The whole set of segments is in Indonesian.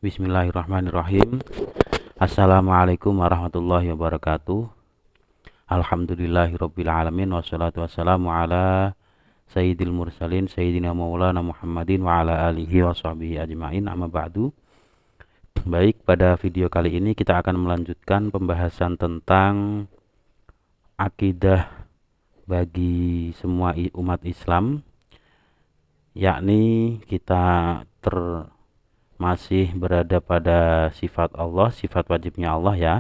Bismillahirrahmanirrahim. Assalamualaikum warahmatullahi wabarakatuh. Alhamdulillahirabbil alamin wassalatu wassalamu ala sayyidil mursalin sayyidina maulana Muhammadin wa ala alihi washabbihi ajmain. Amma ba'du. Baik, pada video kali ini kita akan melanjutkan pembahasan tentang akidah bagi semua umat Islam, yakni kita masih berada pada sifat Allah, sifat wajibnya Allah ya.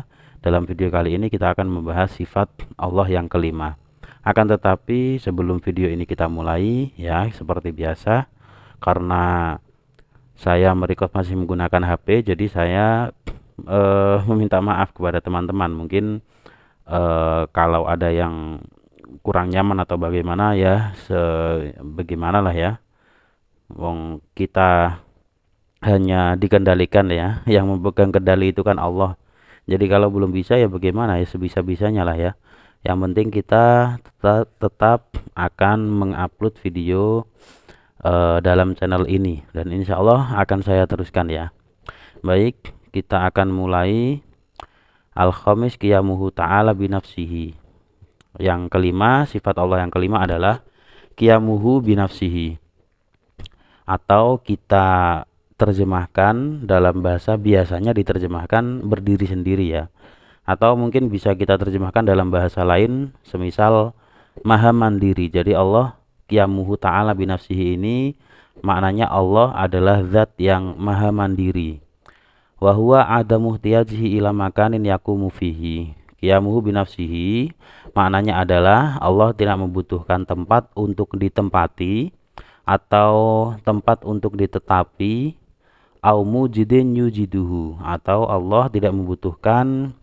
Dalam video kali ini kita akan membahas sifat Allah yang kelima. Akan tetapi sebelum video ini kita mulai ya, seperti biasa, karena saya merecord masih menggunakan HP, jadi saya meminta maaf kepada teman-teman. Mungkin kalau ada yang kurang nyaman atau bagaimana ya, bagaimanalah ya. Wong kita hanya dikendalikan ya, yang memegang kendali itu kan Allah. Jadi kalau belum bisa ya bagaimana ya, sebisa-bisanya lah ya. Yang penting kita tetap akan mengupload video dalam channel ini, dan insya Allah akan saya teruskan ya. Baik, kita akan mulai. Al-khamis qiyamuhu ta'ala binafsihi. Yang kelima, sifat Allah yang kelima adalah qiyamuhu binafsihi, atau kita terjemahkan dalam bahasa biasanya diterjemahkan berdiri sendiri ya, atau mungkin bisa kita terjemahkan dalam bahasa lain semisal maha mandiri. Jadi Allah qiyamuhu ta'ala binafsihi ini maknanya Allah adalah zat yang maha mandiri. Wa huwa adamu ihtiyajihi ila makanin yakumu fihi. Qiyamuhu binafsihi maknanya adalah Allah tidak membutuhkan tempat untuk ditempati atau tempat untuk ditetapi, au mujidin yujiduhu, atau Allah tidak membutuhkan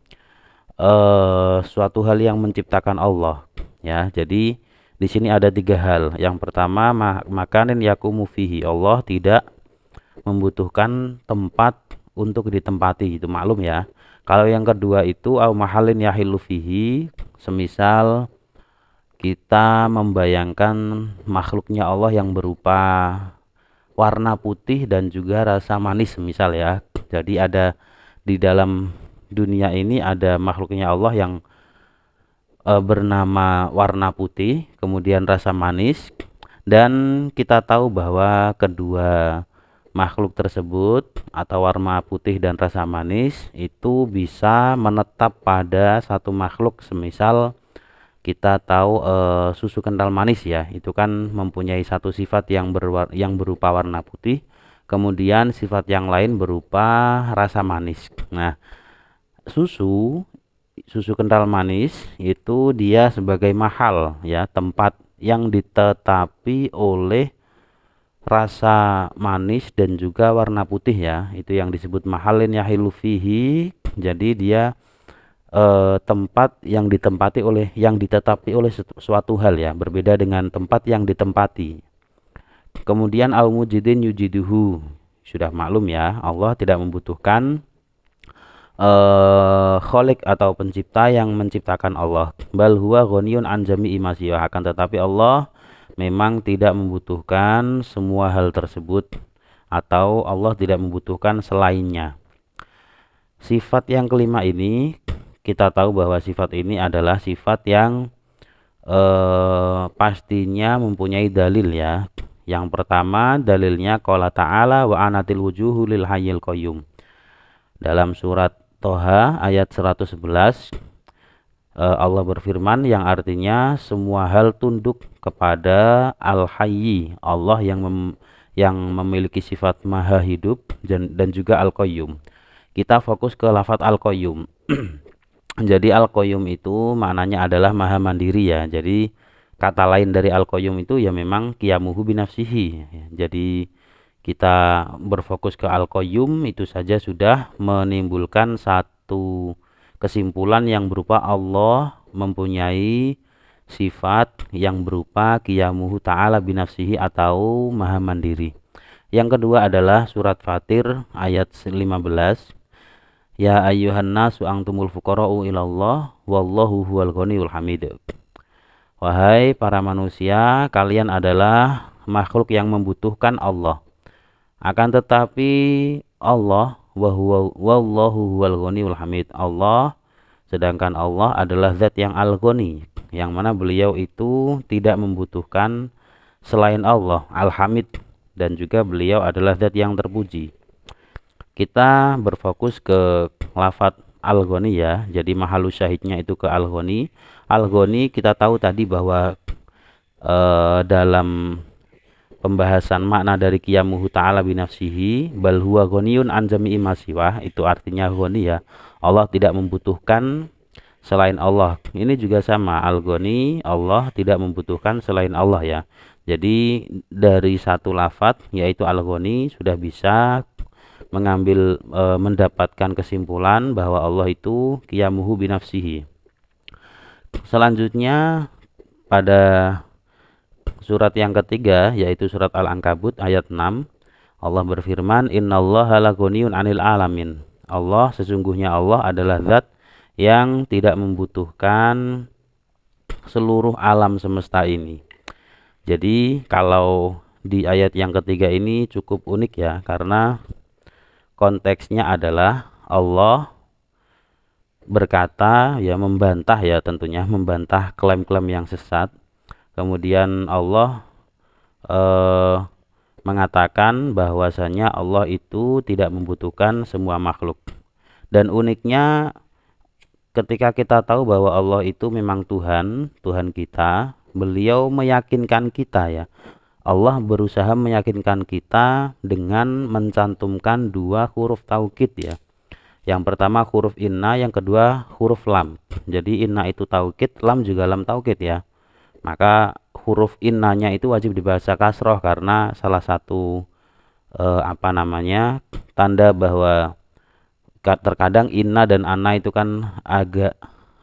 suatu hal yang menciptakan Allah ya. Jadi di sini ada tiga hal. Yang pertama, makanin yakumu fihi, Allah tidak membutuhkan tempat untuk ditempati, itu maklum ya. Kalau yang kedua itu au mahalin yahilu fihi, semisal kita membayangkan makhluknya Allah yang berupa warna putih dan juga rasa manis misal ya. Jadi ada di dalam dunia ini ada makhluknya Allah yang bernama warna putih, kemudian rasa manis, dan kita tahu bahwa kedua makhluk tersebut atau warna putih dan rasa manis itu bisa menetap pada satu makhluk. Semisal kita tahu susu kental manis ya, itu kan mempunyai satu sifat yang berupa warna putih, kemudian sifat yang lain berupa rasa manis. Nah, susu kental manis itu dia sebagai mahal ya, tempat yang ditetapi oleh rasa manis dan juga warna putih ya, itu yang disebut mahalin yahilu fihi. Jadi dia tempat yang ditetapi oleh suatu hal ya, berbeda dengan tempat yang ditempati. Kemudian au mujidin yujiduhu, sudah maklum ya, Allah tidak membutuhkan khalik atau pencipta yang menciptakan Allah. Bal huwa ghaniyun an jami'i ma siwa, akan tetapi Allah memang tidak membutuhkan semua hal tersebut, atau Allah tidak membutuhkan selainnya. Sifat yang kelima ini kita tahu bahwa sifat ini adalah sifat yang pastinya mempunyai dalil ya. Yang pertama dalilnya qala ta'ala wa anatil wujuhu lil hayyil qayyum. Dalam surat Toha ayat 111 Allah berfirman yang artinya semua hal tunduk kepada Al-Hayy, Allah yang memiliki sifat maha hidup dan juga Al-Qayyum. Kita fokus ke lafadz Al-Qayyum. Jadi Al-Qayyum itu maknanya adalah maha mandiri ya. Jadi kata lain dari Al-Qayyum itu ya memang qiyamuhu binafsihi. Jadi kita berfokus ke Al-Qayyum itu saja sudah menimbulkan satu kesimpulan yang berupa Allah mempunyai sifat yang berupa qiyamuhu ta'ala binafsihi atau maha mandiri. Yang kedua adalah surat Fatir ayat 15. Ya ayyuhan nasu antumul fuqara'u ilallah wallahu huwal ghaniyul hamid. Wahai para manusia, kalian adalah makhluk yang membutuhkan Allah. Akan tetapi Allah wa huwa wallahu huwal ghaniyul hamid. Allah, sedangkan Allah adalah zat yang al-ghani, yang mana beliau itu tidak membutuhkan selain Allah, al-hamid, dan juga beliau adalah zat yang terpuji. Kita berfokus ke lafadz al-ghani ya. Jadi mahalus syahidnya itu ke al-ghani. Al-ghani kita tahu tadi bahwa dalam pembahasan makna dari qiyamuhu ta'ala binafsihi bal huwa ghaniyun an jami'i ma siwah, itu artinya ghani ya, Allah tidak membutuhkan selain Allah. Ini juga sama, al-ghani, Allah tidak membutuhkan selain Allah ya. Jadi dari satu lafadz yaitu al-ghani sudah bisa mengambil mendapatkan kesimpulan bahwa Allah itu qiyamuhu binafsihi. Selanjutnya pada surat yang ketiga yaitu surat Al-Ankabut ayat 6, Allah berfirman, innallaha laghaniyun 'anil alamin. Allah, sesungguhnya Allah adalah zat yang tidak membutuhkan seluruh alam semesta ini. Jadi kalau di ayat yang ketiga ini cukup unik ya, karena konteksnya adalah Allah berkata ya, membantah ya, tentunya membantah klaim-klaim yang sesat. Kemudian Allah mengatakan bahwasanya Allah itu tidak membutuhkan semua makhluk. Dan uniknya ketika kita tahu bahwa Allah itu memang Tuhan, Tuhan kita, beliau meyakinkan kita ya. Allah berusaha meyakinkan kita dengan mencantumkan dua huruf taukid ya. Yang pertama huruf inna, yang kedua huruf lam. Jadi inna itu taukid, lam juga lam taukid ya. Maka huruf innanya itu wajib dibaca kasroh karena salah satu tanda bahwa terkadang inna dan anna itu kan agak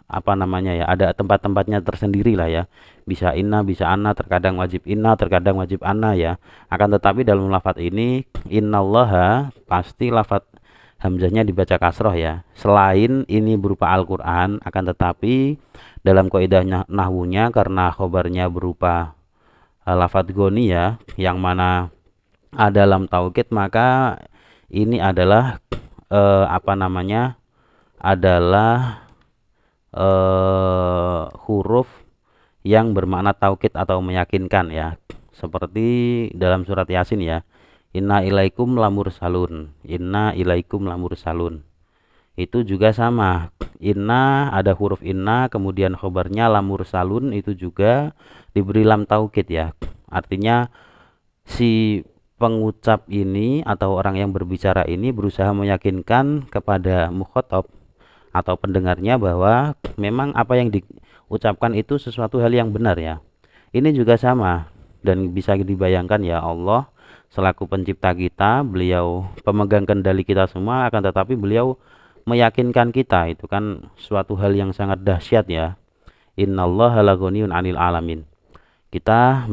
ada tempat-tempatnya tersendiri lah ya. Bisa inna, bisa anna, terkadang wajib inna, terkadang wajib anna ya. Akan tetapi dalam lafadz ini innallaha pasti lafadz hamzahnya dibaca kasroh ya. Selain ini berupa Al-Qur'an, akan tetapi dalam kaidah nahwunya karena khobarnya berupa lafadz ghani ya, yang mana ada lam taukid, maka ini adalah adalah huruf yang bermakna taukid atau meyakinkan ya. Seperti dalam surat Yasin ya. Inna ilaikum lamursalun. Inna ilaikum lamursalun. Itu juga sama. Inna ada huruf inna, kemudian khobarnya lamursalun, itu juga diberi lam taukid ya. Artinya si pengucap ini atau orang yang berbicara ini berusaha meyakinkan kepada mukhatab atau pendengarnya bahwa memang apa yang diucapkan itu sesuatu hal yang benar ya. Ini juga sama, dan bisa dibayangkan ya, Allah selaku pencipta kita, beliau pemegang kendali kita semua, akan tetapi beliau meyakinkan kita, itu kan suatu hal yang sangat dahsyat ya. Innallaha laghaniyun 'anil alamin. Kita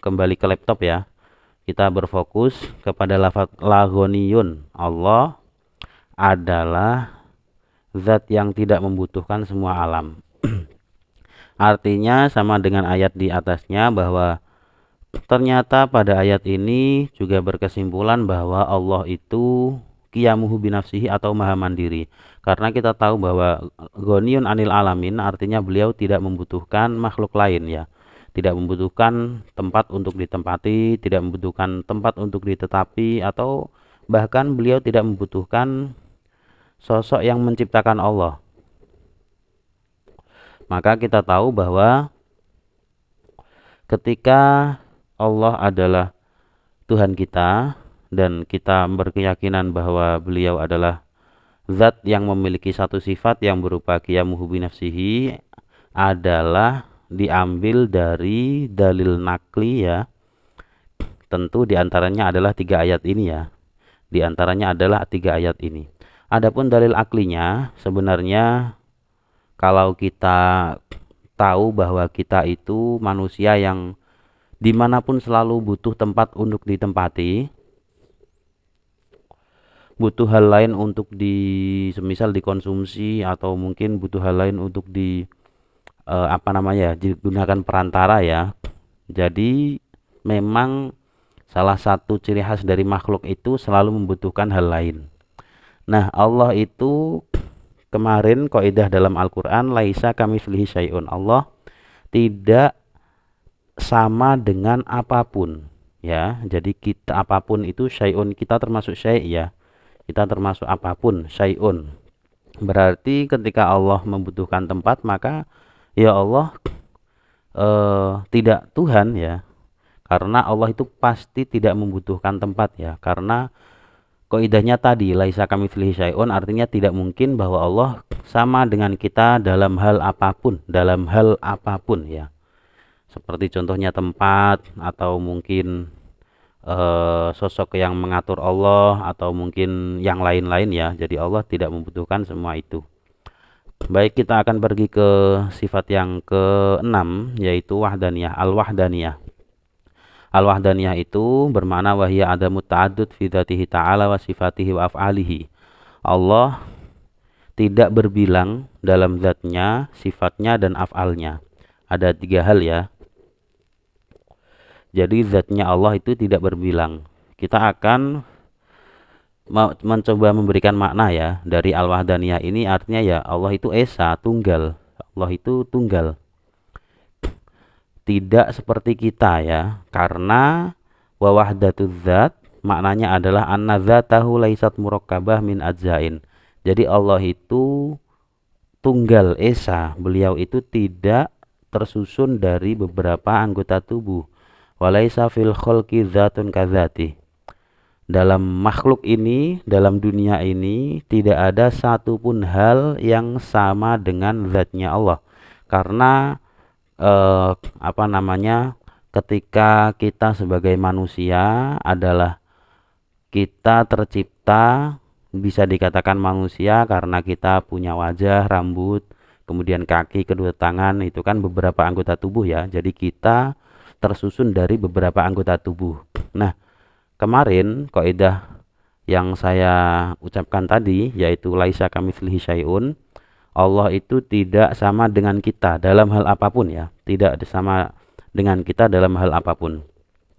kembali ke laptop ya. Kita berfokus kepada lafaz laghaniyun. Allah adalah zat yang tidak membutuhkan semua alam. Artinya sama dengan ayat di atasnya, bahwa ternyata pada ayat ini juga berkesimpulan bahwa Allah itu qiyamuhu binafsihi atau maha mandiri. Karena kita tahu bahwa ghaniyun 'anil alamin artinya beliau tidak membutuhkan makhluk lain ya. Tidak membutuhkan tempat untuk ditempati, tidak membutuhkan tempat untuk ditetapi, atau bahkan beliau tidak membutuhkan sosok yang menciptakan Allah. Maka kita tahu bahwa ketika Allah adalah Tuhan kita dan kita berkeyakinan bahwa beliau adalah zat yang memiliki satu sifat yang berupa qiyamuhu binafsihi, adalah diambil dari dalil nakli ya. Tentu diantaranya adalah 3 ayat ini ya. Diantaranya adalah 3 ayat ini. Adapun dalil aklinya, sebenarnya kalau kita tahu bahwa kita itu manusia yang dimanapun selalu butuh tempat untuk ditempati, butuh hal lain untuk semisal dikonsumsi, atau mungkin butuh hal lain untuk digunakan perantara ya. Jadi memang salah satu ciri khas dari makhluk itu selalu membutuhkan hal lain. Nah, Allah itu kemarin kaidah dalam Al-Qur'an laisa kamitslihi syai'un. Allah tidak sama dengan apapun ya. Jadi kita apapun itu syai'un, kita termasuk syai' ya. Kita termasuk apapun syai'un. Berarti ketika Allah membutuhkan tempat maka ya Allah tidak Tuhan ya. Karena Allah itu pasti tidak membutuhkan tempat ya. Karena kaidahnya tadi laisa kamitslihi syai'un artinya tidak mungkin bahwa Allah sama dengan kita dalam hal apapun ya. Seperti contohnya tempat atau mungkin sosok yang mengatur Allah atau mungkin yang lain-lain ya. Jadi Allah tidak membutuhkan semua itu. Baik, kita akan pergi ke sifat yang ke-6 yaitu wahdaniyah, al-wahdaniyah. Al-wahdaniyah itu bermakna wahya adamu ta'addud fi dzatihi ta'ala wa sifatihi wa af'alihi. Allah tidak berbilang dalam zatnya, sifatnya dan af'alnya. Ada 3 hal ya. Jadi zatnya Allah itu tidak berbilang. Kita akan mencoba memberikan makna ya dari al-wahdaniyah ini, artinya ya Allah itu esa, tunggal. Allah itu tunggal. Tidak seperti kita ya. Karena wa wahdatuz zat maknanya adalah anna dzatahu laisat murakkabah min ajzain. Jadi Allah itu tunggal esa. Beliau itu tidak tersusun dari beberapa anggota tubuh. Walaisa fil khalqi dzatun kadzati. Dalam makhluk ini, dalam dunia ini tidak ada satupun hal yang sama dengan zatnya Allah. Karena ketika kita sebagai manusia adalah kita tercipta, bisa dikatakan manusia karena kita punya wajah, rambut, kemudian kaki, kedua tangan, itu kan beberapa anggota tubuh ya. Jadi kita tersusun dari beberapa anggota tubuh. Nah, kemarin kaidah yang saya ucapkan tadi yaitu laisa kamitslihi syai'un, Allah itu tidak sama dengan kita dalam hal apapun ya, tidak sama dengan kita dalam hal apapun.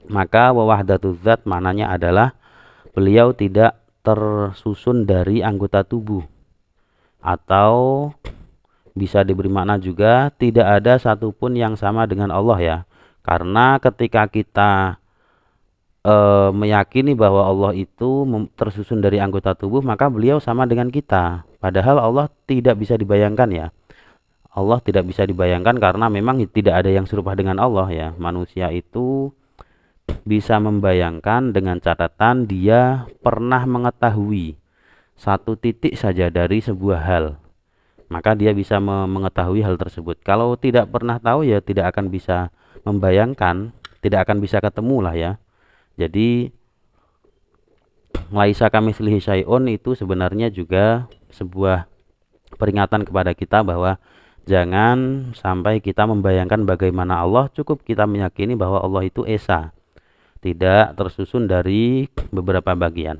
Maka wa wahdatuz zat maknanya adalah beliau tidak tersusun dari anggota tubuh, atau bisa diberi makna juga tidak ada satupun yang sama dengan Allah ya. Karena ketika kita meyakini bahwa Allah itu tersusun dari anggota tubuh, maka beliau sama dengan kita. Padahal Allah tidak bisa dibayangkan ya. Allah tidak bisa dibayangkan karena memang tidak ada yang serupa dengan Allah ya. Manusia itu bisa membayangkan dengan catatan dia pernah mengetahui satu titik saja dari sebuah hal. Maka dia bisa mengetahui hal tersebut. Kalau tidak pernah tahu ya tidak akan bisa membayangkan, tidak akan bisa ketemu lah ya. Jadi laisa kamitslihi syai'un itu sebenarnya juga sebuah peringatan kepada kita bahwa jangan sampai kita membayangkan bagaimana Allah, cukup kita meyakini bahwa Allah itu esa, tidak tersusun dari beberapa bagian.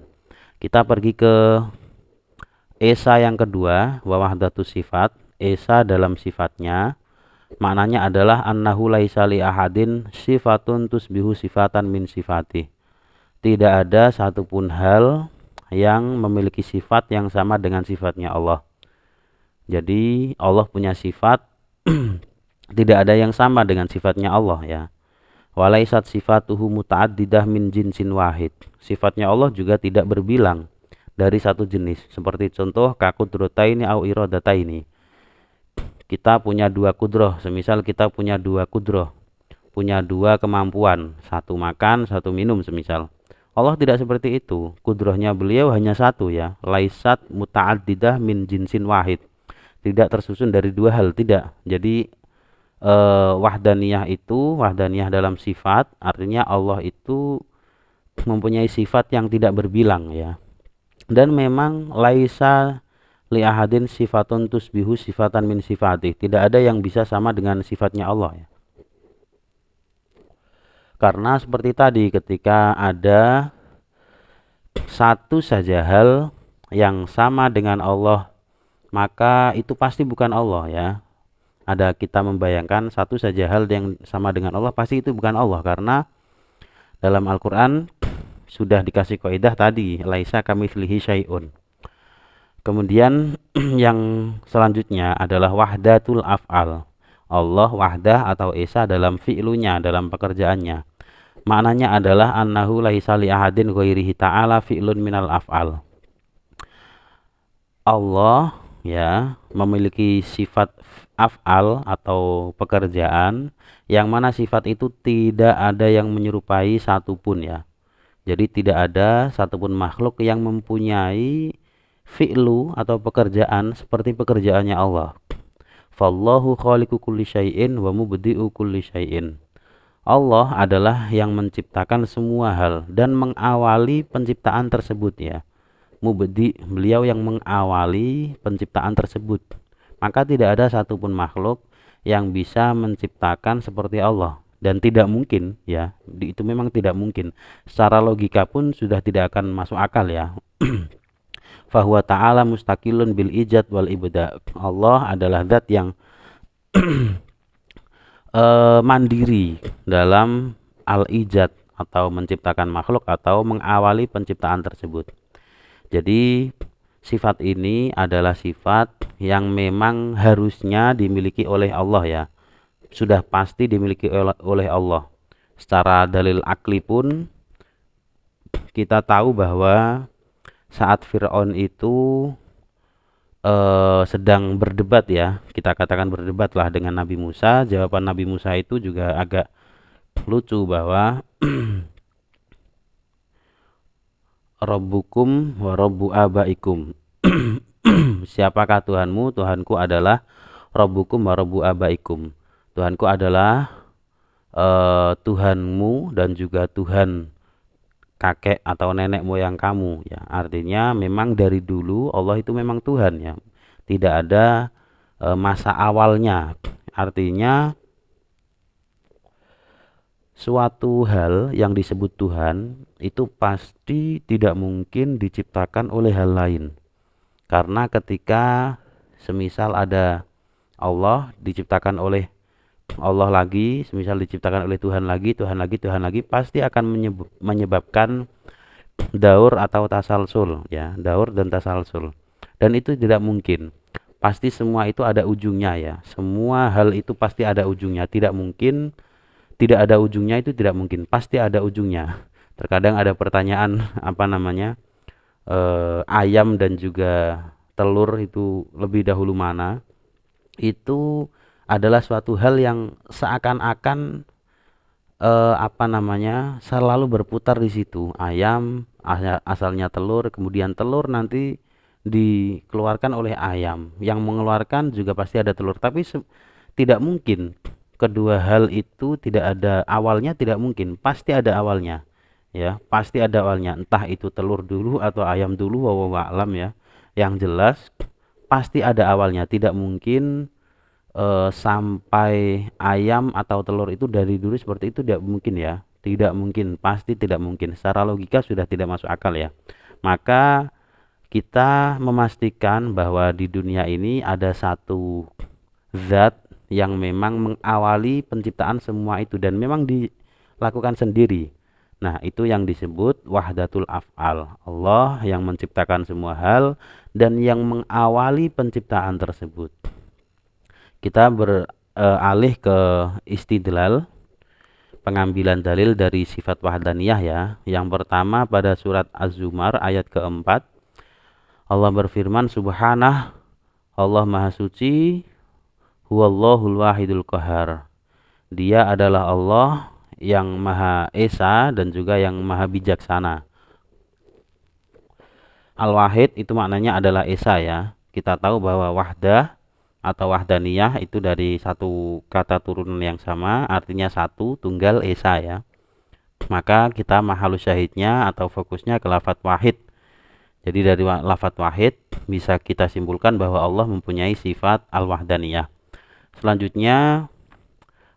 Kita pergi ke esa yang kedua, wa wahdatus sifat. Esa dalam sifatnya maknanya adalah annahu laisa li ahadin sifatun tusbihu sifatan min sifati. Tidak ada satupun hal yang memiliki sifat yang sama dengan sifatnya Allah. Jadi Allah punya sifat tidak ada yang sama dengan sifatnya Allah ya. Walaisat sifatuhu muta'addidah min jinsin wahid. Sifatnya Allah juga tidak berbilang dari satu jenis. Seperti contoh kaqudrataini au iradataini. Kita punya 2 kudroh, semisal kita punya 2 kudroh, punya 2 kemampuan, satu makan, satu minum semisal. Allah tidak seperti itu. Kudrohnya beliau hanya satu ya. Laisat muta'addidah min jinsin wahid. Tidak tersusun dari 2 hal, tidak. Jadi wahdaniyah itu, wahdaniyah dalam sifat, artinya Allah itu mempunyai sifat yang tidak berbilang ya. Dan memang laisa li ahadin sifatun tusbihu sifatan min sifatih. Tidak ada yang bisa sama dengan sifatnya Allah ya. Karena seperti tadi ketika ada satu saja hal yang sama dengan Allah, maka itu pasti bukan Allah ya. Ada kita membayangkan satu saja hal yang sama dengan Allah, pasti itu bukan Allah. Karena dalam Al-Quran sudah dikasih kaidah tadi, laisa kamitslihi syai'un. Kemudian yang selanjutnya adalah wahdatul af'al. Allah wahdah atau esa dalam fi'lunya, dalam pekerjaannya. Maknanya adalah annahu laisa li ahadin ghairihi ta'ala fi'lun minal af'al. Allah ya memiliki sifat af'al atau pekerjaan yang mana sifat itu tidak ada yang menyerupai satupun ya. Jadi tidak ada satupun makhluk yang mempunyai fi'lu atau pekerjaan seperti pekerjaannya Allah. Fallahu khaliqu kulli syai'in wa mubdi'u kulli syai'in. Allah adalah yang menciptakan semua hal dan mengawali penciptaan tersebut ya. Mubdi, beliau yang mengawali penciptaan tersebut. Maka tidak ada satupun makhluk yang bisa menciptakan seperti Allah. Dan tidak mungkin ya, itu memang tidak mungkin. Secara logika pun sudah tidak akan masuk akal ya. Fahuwa ta'ala mustaqilun bil ijad wal ibda. Allah adalah zat yang mandiri dalam al-ijad atau menciptakan makhluk atau mengawali penciptaan tersebut. Jadi sifat ini adalah sifat yang memang harusnya dimiliki oleh Allah ya. Sudah pasti dimiliki oleh Allah. Secara dalil akli pun kita tahu bahwa saat Fir'aun itu sedang berdebat ya, kita katakan berdebatlah dengan Nabi Musa. Jawaban Nabi Musa itu juga agak lucu bahwa Rabbukum wa rabbu abaikum. Siapakah Tuhanmu? Tuhanku adalah Rabbukum wa rabbu abaikum. Tuhanku adalah Tuhanmu dan juga Tuhan kakek atau nenek moyang kamu ya. Artinya memang dari dulu Allah itu memang Tuhan ya. Tidak ada masa awalnya. Artinya suatu hal yang disebut Tuhan itu pasti tidak mungkin diciptakan oleh hal lain. Karena ketika semisal ada Allah diciptakan oleh Allah lagi, semisal diciptakan oleh Tuhan lagi, Tuhan lagi, Tuhan lagi, pasti akan menyebabkan daur atau tasalsul ya, daur dan tasalsul. Dan itu tidak mungkin. Pasti semua itu ada ujungnya ya. Semua hal itu pasti ada ujungnya. Tidak mungkin tidak ada ujungnya, itu tidak mungkin, pasti ada ujungnya. Terkadang ada pertanyaan apa namanya, ayam dan juga telur itu lebih dahulu mana. Itu adalah suatu hal yang seakan-akan apa namanya selalu berputar di situ. Ayam asalnya telur, kemudian telur nanti dikeluarkan oleh ayam, yang mengeluarkan juga pasti ada telur. Tapi tidak mungkin kedua hal itu tidak ada awalnya, tidak mungkin, pasti ada awalnya ya, pasti ada awalnya, entah itu telur dulu atau ayam dulu, wallahu a'lam ya. Yang jelas pasti ada awalnya, tidak mungkin sampai ayam atau telur itu dari dulu seperti itu, tidak mungkin ya, tidak mungkin, pasti tidak mungkin, secara logika sudah tidak masuk akal ya. Maka kita memastikan bahwa di dunia ini ada satu zat yang memang mengawali penciptaan semua itu dan memang dilakukan sendiri. Nah, itu yang disebut wahdatul af'al. Allah yang menciptakan semua hal dan yang mengawali penciptaan tersebut. Kita beralih ke istidlal, pengambilan dalil dari sifat wahdaniyah ya. Yang pertama pada surat Az-Zumar ayat keempat, Allah berfirman, Subhanah, Allah Maha Suci, Huwallahul Wahidul Qahar. Dia adalah Allah yang Maha Esa dan juga yang Maha Bijaksana. Al-Wahid itu maknanya adalah Esa ya. Kita tahu bahwa wahdah atau wahdaniyah itu dari satu kata turunan yang sama, artinya satu, tunggal, Esa ya. Maka kita mahalus syahidnya atau fokusnya ke lafadz wahid. Jadi dari lafadz wahid bisa kita simpulkan bahwa Allah mempunyai sifat al-wahdaniyah. Selanjutnya,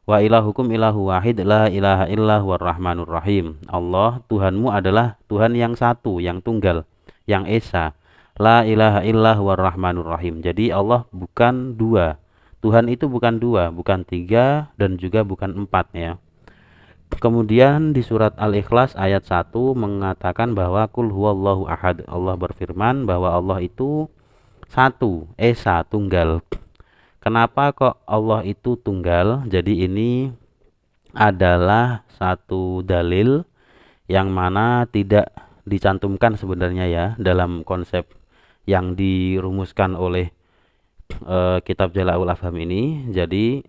wa ilahukum ilahu wahid la ilaha illa huwar rahmanur rahim. Allah, Tuhanmu adalah Tuhan yang satu, yang tunggal, yang esa. La ilaha illa huwar rahmanur rahim. Jadi Allah bukan dua. Tuhan itu bukan dua, bukan tiga, dan juga bukan empat ya. Kemudian di surat Al-Ikhlas ayat 1 mengatakan bahwa kul huwallahu ahad. Allah berfirman bahwa Allah itu satu, esa, tunggal. Kenapa kok Allah itu tunggal? Jadi ini adalah satu dalil yang mana tidak dicantumkan sebenarnya ya dalam konsep yang dirumuskan oleh kitab Jala'ul Afham ini. Jadi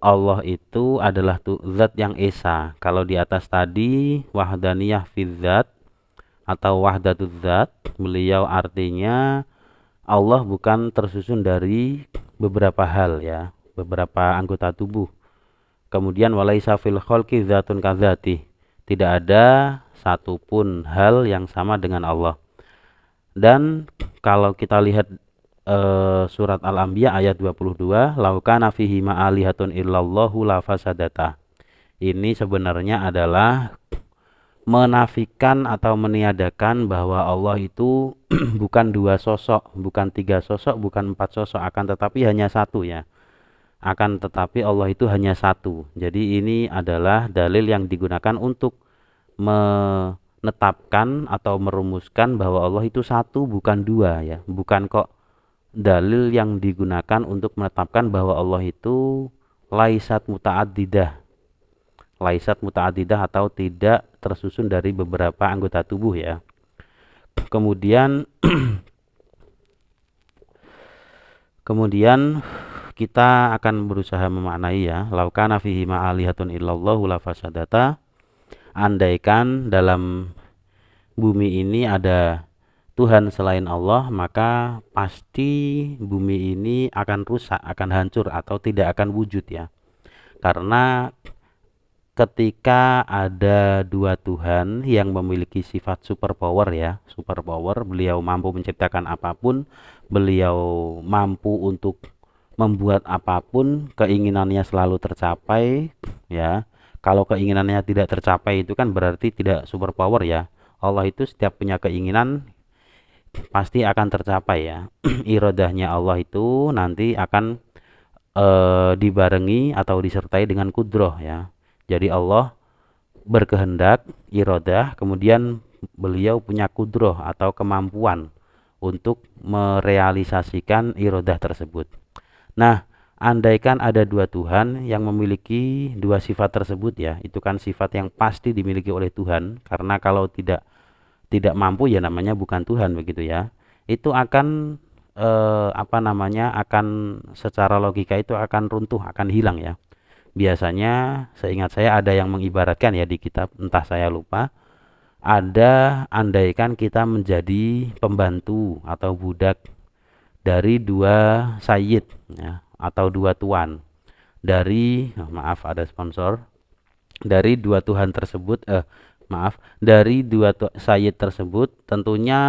Allah itu adalah zat yang esa. Kalau di atas tadi wahdaniyah fizzat atau wahdatuz zat, beliau artinya Allah bukan tersusun dari beberapa hal ya, beberapa anggota tubuh. Kemudian walaisa fil khalqi dzatun kadzati. Tidak ada satupun hal yang sama dengan Allah. Dan kalau kita lihat surat Al-Anbiya ayat 22, laukana fihi ma'alihatun illallahu la fasadata. Ini sebenarnya adalah menafikan atau meniadakan bahwa Allah itu bukan dua sosok, bukan tiga sosok, bukan empat sosok, akan tetapi hanya satu ya. Akan tetapi Allah itu hanya satu. Jadi ini adalah dalil yang digunakan untuk menetapkan atau merumuskan bahwa Allah itu satu bukan dua ya. Bukan kok dalil yang digunakan untuk menetapkan bahwa Allah itu laisat muta'addidah. Laisat muta'addidah atau tidak tersusun dari beberapa anggota tubuh ya. Kemudian kita akan berusaha memaknai ya, laukana fihi ma'alihatun illallahu la fasadata. Andaikan dalam bumi ini ada Tuhan selain Allah, maka pasti bumi ini akan rusak, akan hancur atau tidak akan wujud ya. Karena ketika ada dua Tuhan yang memiliki sifat superpower ya, superpower, beliau mampu menciptakan apapun, beliau mampu untuk membuat apapun, keinginannya selalu tercapai ya. Kalau keinginannya tidak tercapai itu kan berarti tidak superpower ya. Allah itu setiap punya keinginan pasti akan tercapai ya. Iradahnya Allah itu nanti akan dibarengi atau disertai dengan kudroh ya. Jadi Allah berkehendak, iradah, kemudian beliau punya kudroh atau kemampuan untuk merealisasikan iradah tersebut. Nah, andaikan ada dua Tuhan yang memiliki dua sifat tersebut ya, itu kan sifat yang pasti dimiliki oleh Tuhan, karena kalau tidak mampu ya namanya bukan Tuhan begitu ya. Itu akan akan secara logika itu akan runtuh, akan hilang ya. Biasanya seingat saya ada yang mengibaratkan ya di kitab, entah saya lupa, ada andaikan kita menjadi pembantu atau budak dari dua sayyid ya, atau dua tuan dari maaf ada sponsor, dari dua Tuhan tersebut dari dua sayyid tersebut, tentunya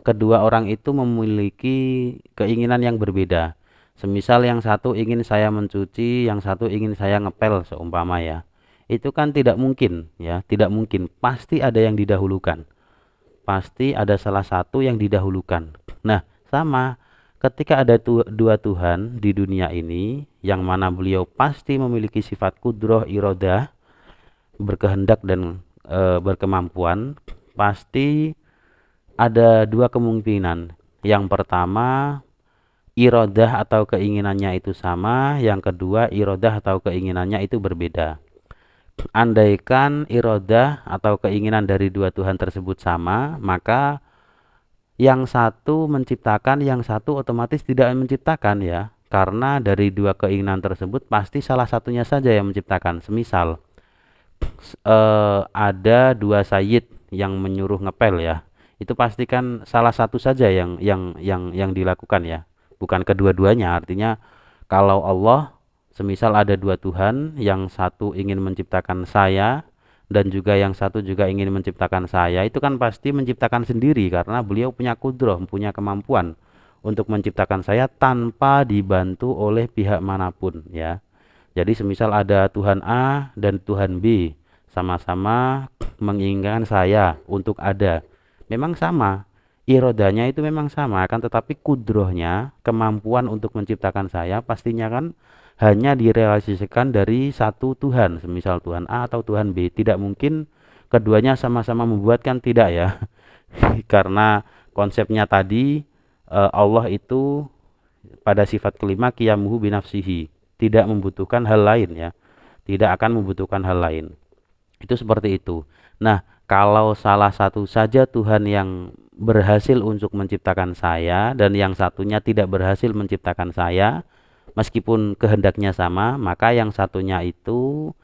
kedua orang itu memiliki keinginan yang berbeda. Semisal yang satu ingin saya mencuci, yang satu ingin saya ngepel seumpama ya. Itu kan tidak mungkin ya, tidak mungkin. Pasti ada yang didahulukan. Pasti ada salah satu yang didahulukan. Nah, sama ketika ada dua Tuhan di dunia ini, yang mana beliau pasti memiliki sifat kudroh, irodah, berkehendak dan berkemampuan, pasti ada dua kemungkinan. Yang pertama, irodah atau keinginannya itu sama, yang kedua irodah atau keinginannya itu berbeda. Andaikan irodah atau keinginan dari dua Tuhan tersebut sama, maka yang satu menciptakan, yang satu otomatis tidak menciptakan ya. Karena dari dua keinginan tersebut pasti salah satunya saja yang menciptakan. Semisal ada dua sayyid yang menyuruh ngepel ya. Itu pastikan salah satu saja yang dilakukan ya. Bukan kedua-duanya. Artinya kalau Allah semisal ada dua Tuhan, yang satu ingin menciptakan saya dan juga yang satu juga ingin menciptakan saya, itu kan pasti menciptakan sendiri karena beliau punya kudroh, punya kemampuan untuk menciptakan saya tanpa dibantu oleh pihak manapun ya. Jadi semisal ada Tuhan A dan Tuhan B sama-sama menginginkan saya untuk ada, memang sama, irodanya itu memang sama, akan tetapi kudrohnya, kemampuan untuk menciptakan saya pastinya kan hanya direalisasikan dari satu Tuhan, semisal Tuhan A atau Tuhan B. Tidak mungkin keduanya sama-sama membuat, kan tidak ya. Karena konsepnya tadi Allah itu pada sifat kelima qiyamuhu binafsihi, tidak membutuhkan hal lain ya, tidak akan membutuhkan hal lain. Itu seperti itu. Nah, kalau salah satu saja Tuhan yang berhasil untuk menciptakan saya dan yang satunya tidak berhasil menciptakan saya, meskipun kehendaknya sama, maka yang satunya itu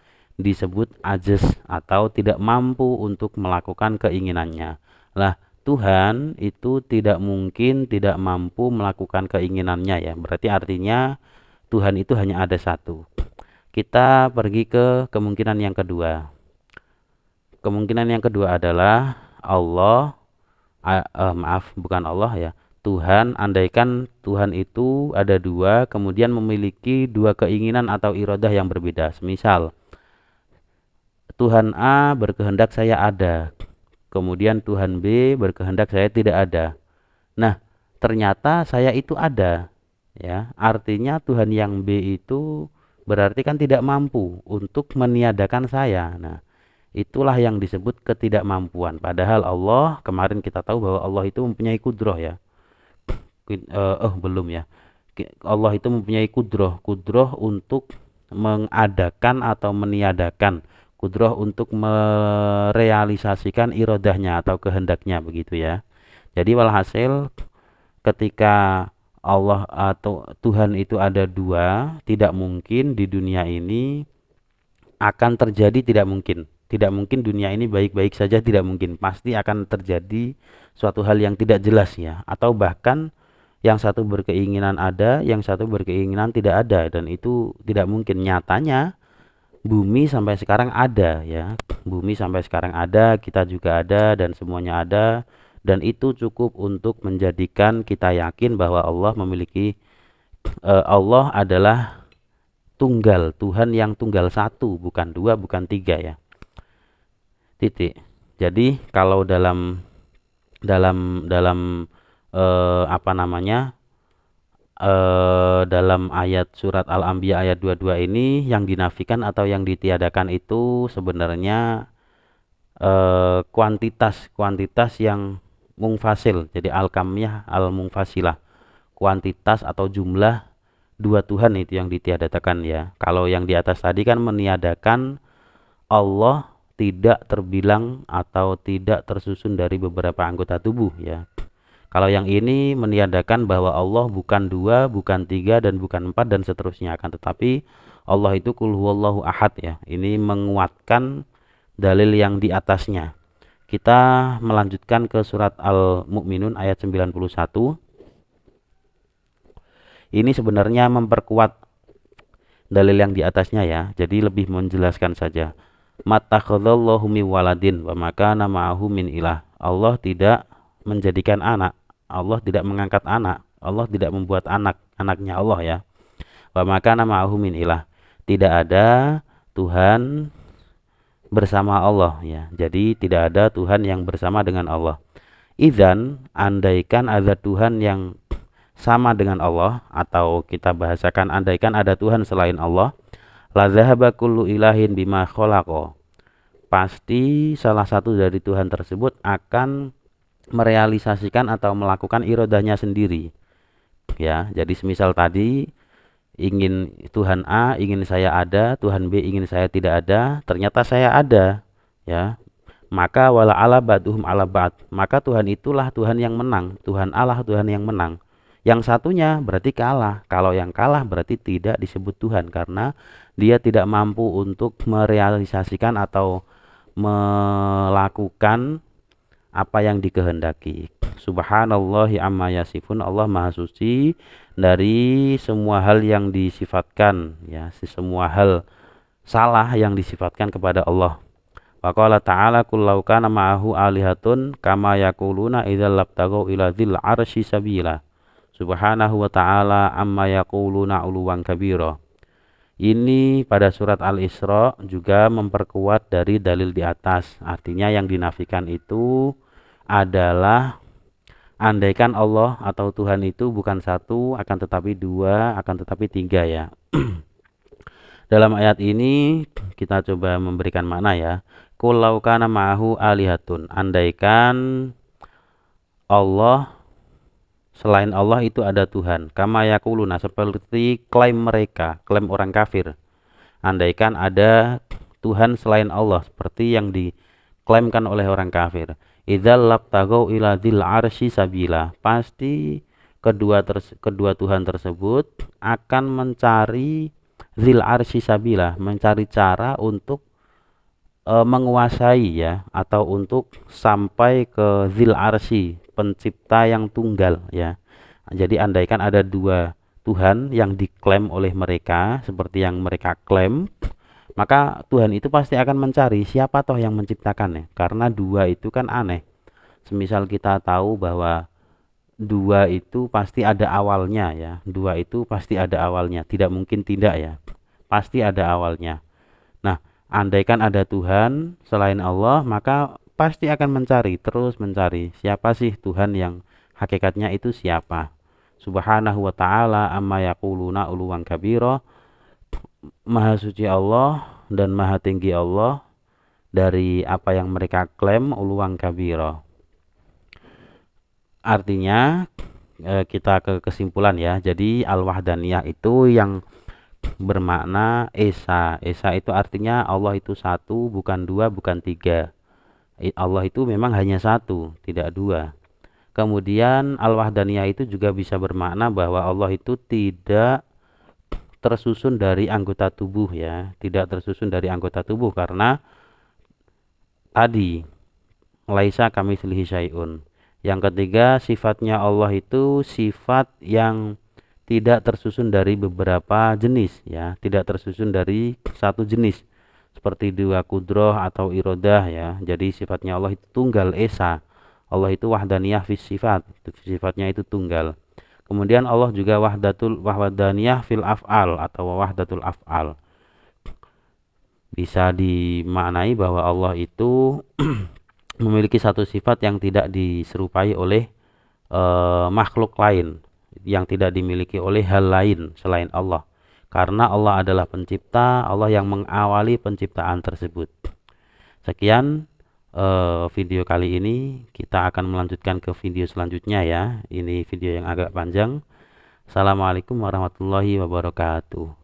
disebut ajiz atau tidak mampu untuk melakukan keinginannya. Lah, Tuhan itu tidak mungkin tidak mampu melakukan keinginannya ya. Berarti artinya Tuhan itu hanya ada satu. Kita pergi ke kemungkinan yang kedua. Kemungkinan yang kedua adalah Allah, maaf, bukan Allah ya. Tuhan, andaikan Tuhan itu ada dua, kemudian memiliki dua keinginan atau iradah yang berbeda. Semisal, Tuhan A berkehendak saya ada, kemudian Tuhan B berkehendak saya tidak ada. Nah, ternyata saya itu ada, ya. Artinya Tuhan yang B itu berarti kan tidak mampu untuk meniadakan saya. Nah, itulah yang disebut ketidakmampuan. Padahal Allah, kemarin kita tahu bahwa Allah itu mempunyai kudroh ya. Belum ya. Allah itu mempunyai kudroh untuk mengadakan atau meniadakan, kudroh untuk merealisasikan irodahnya atau kehendaknya begitu ya. Jadi walhasil ketika Allah atau Tuhan itu ada dua, tidak mungkin di dunia ini akan terjadi, tidak mungkin. Tidak mungkin dunia ini baik-baik saja, tidak mungkin. Pasti akan terjadi suatu hal yang tidak jelas ya. Atau bahkan yang satu berkeinginan ada, yang satu berkeinginan tidak ada. Dan itu tidak mungkin. Nyatanya bumi sampai sekarang ada ya. Bumi sampai sekarang ada, kita juga ada, dan semuanya ada. Dan itu cukup untuk menjadikan kita yakin bahwa Allah memiliki, Allah adalah tunggal, Tuhan yang tunggal satu, bukan dua, bukan tiga ya. Titik. Jadi kalau dalam apa namanya, dalam ayat surat Al-Anbiya ayat 22 ini yang dinafikan atau yang ditiadakan itu sebenarnya kuantitas yang mungfasil. Jadi al-kamiyah al-mungfasilah, kuantitas atau jumlah dua Tuhan itu yang ditiadakan ya. Kalau yang di atas tadi kan meniadakan Allah tidak terbilang atau tidak tersusun dari beberapa anggota tubuh ya. Kalau yang ini meniadakan bahwa Allah bukan dua, bukan tiga, dan bukan empat, dan seterusnya. Akan tetapi Allah itu qul huwallahu ahad ya. Ini menguatkan dalil yang di atasnya. Kita melanjutkan ke surat Al-Mu'minun ayat 91. Ini sebenarnya memperkuat dalil yang di atasnya ya. Jadi lebih menjelaskan saja. Mattakhadallahu min waladin wa makana ma'ahu min ilah. Allah tidak menjadikan anak, Allah tidak mengangkat anak, Allah tidak membuat anaknya Allah ya. Wa makana ma'ahu min ilah. Tidak ada Tuhan bersama Allah ya. Jadi tidak ada Tuhan yang bersama dengan Allah. Idzan, andaikan ada Tuhan yang sama dengan Allah, atau kita bahasakan andaikan ada Tuhan selain Allah, la dzahaba kullu ilahin bima khalaqa. Pasti salah satu dari Tuhan tersebut akan merealisasikan atau melakukan irodahnya sendiri. Ya, jadi semisal tadi ingin Tuhan A ingin saya ada, Tuhan B ingin saya tidak ada, ternyata saya ada. Ya. Maka wala ala ba'duhum ala ba'd. Maka Tuhan itulah Tuhan yang menang, Tuhan Allah Tuhan yang menang. Yang satunya berarti kalah. Kalau yang kalah berarti tidak disebut Tuhan karena dia tidak mampu untuk merealisasikan atau melakukan apa yang dikehendaki. Subhanallahi amma yasifun. Allah Maha Suci dari semua hal yang disifatkan ya, semua hal salah yang disifatkan kepada Allah. Wa qala ta'ala qul law kana ma'ahu alihatun kama yaquluna idzal labtaghu ila dzil arsy sabila. Subhanahu wa ta'ala amma yaquluna uluwan kabira. Ini pada surat Al-Isra juga memperkuat dari dalil di atas. Artinya yang dinafikan itu adalah andaikan Allah atau Tuhan itu bukan satu, akan tetapi dua, akan tetapi tiga ya. Dalam ayat ini kita coba memberikan makna ya. Qul law kana ma'ahu alihatun. Andaikan Allah selain Allah itu ada Tuhan. Kama yaquluna, seperti klaim mereka, klaim orang kafir. Andaikan ada Tuhan selain Allah, seperti yang diklaimkan oleh orang kafir. Idzal labtagau ila dzil arsy sabila. Pasti kedua Tuhan tersebut akan mencari dzil arsy sabila, mencari cara untuk menguasai ya, atau untuk sampai ke dzil arsy, pencipta yang tunggal ya. Jadi andaikan ada dua Tuhan yang diklaim oleh mereka seperti yang mereka klaim, maka Tuhan itu pasti akan mencari siapa toh yang menciptakannya. Karena dua itu kan aneh. Semisal kita tahu bahwa dua itu pasti ada awalnya ya. Dua itu pasti ada awalnya, tidak mungkin tidak ya. Pasti ada awalnya. Nah, andaikan ada Tuhan selain Allah, maka pasti akan mencari, terus mencari siapa sih Tuhan yang hakikatnya itu siapa. Subhanahu wa ta'ala amma yaquluna uluwan kabira. Maha suci Allah dan maha tinggi Allah dari apa yang mereka klaim, uluwan kabira. Artinya kita ke kesimpulan ya. Jadi al-wahdaniyah itu yang bermakna esa. Esa itu artinya Allah itu satu, bukan dua, bukan tiga. Allah itu memang hanya satu, tidak dua. Kemudian al-wahdaniyah itu juga bisa bermakna bahwa Allah itu tidak tersusun dari anggota tubuh ya, tidak tersusun dari anggota tubuh karena tadi laisa kamitslihi syai'un. Yang ketiga, sifatnya Allah itu sifat yang tidak tersusun dari beberapa jenis ya, tidak tersusun dari satu jenis seperti dua kudroh atau irodah ya. Jadi sifatnya Allah itu tunggal esa. Allah itu wahdaniyah fis sifat, sifatnya itu tunggal. Kemudian Allah juga wahdaniyah fil af'al atau wahdatul af'al. Bisa dimaknai bahwa Allah itu memiliki satu sifat yang tidak diserupai oleh makhluk lain, yang tidak dimiliki oleh hal lain selain Allah. Karena Allah adalah pencipta, Allah yang mengawali penciptaan tersebut. Sekian video kali ini, kita akan melanjutkan ke video selanjutnya ya. Ini video yang agak panjang. Assalamualaikum warahmatullahi wabarakatuh.